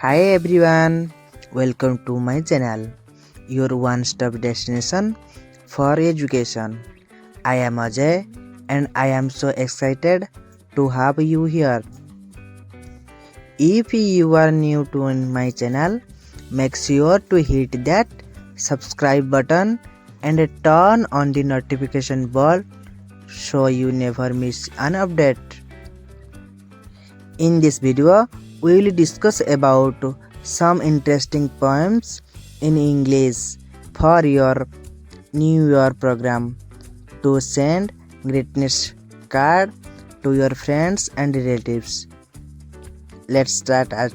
Hi everyone, welcome to my channel, your one-stop destination for education. I am Ajay and I am so excited to have you here. If you are new to my channel, make sure to hit that subscribe button and turn on the notification bell so you never miss an update. In this video, we will discuss about some interesting poems in English for your New Year program to send greatness card to your friends and relatives. Let's start at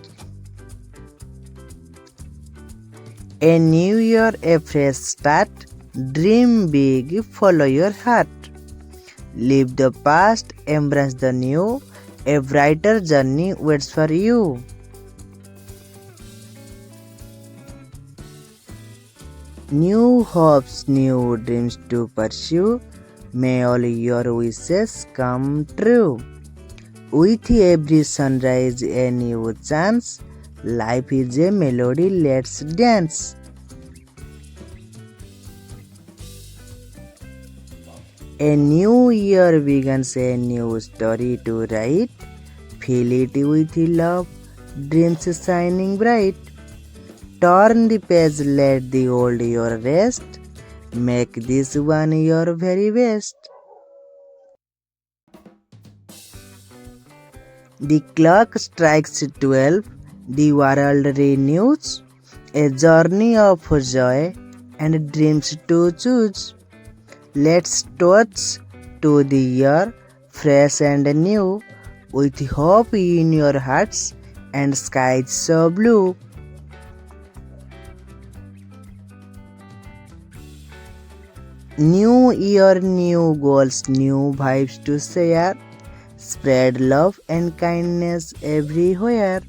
a new year, a fresh start. Dream big, follow your heart. Leave the past, embrace the new. A brighter journey waits for you. New hopes, new dreams to pursue. May all your wishes come true. With every sunrise, a new chance. Life is a melody, let's dance. A new year begins, a new story to write. Fill it with love, dreams shining bright. Turn the page, let the old year rest. Make this one your very best. The clock strikes 12, the world renews. A journey of joy and dreams to choose. Let's toast to the year, fresh and new, with hope in your hearts and skies so blue. New year, new goals, new vibes to share. Spread love and kindness everywhere.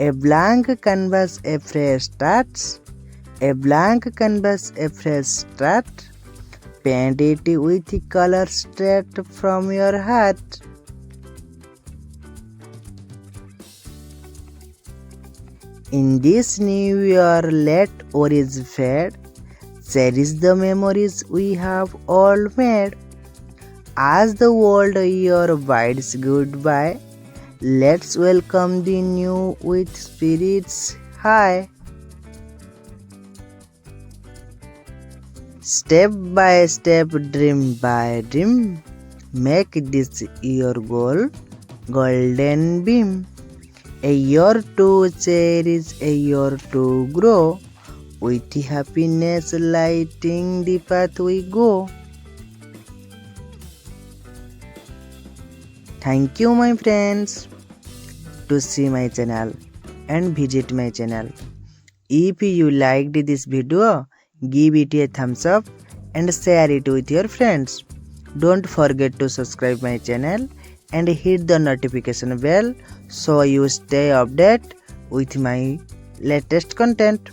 A blank canvas, a fresh start. A blank canvas, a fresh start. Paint it with color straight from your heart. In this new year, let worries fade. Cherish the memories we have all made. As the old year bids goodbye, let's welcome the new with spirits high. Step by step, dream by dream, make this your goal golden beam. A year to cherish, a year to grow, with happiness lighting the path we go. Thank you my friends to see my channel and visit my channel. If you liked this video, give it a thumbs up and share it with your friends. Don't forget to subscribe my channel and hit the notification bell so you stay updated with my latest content.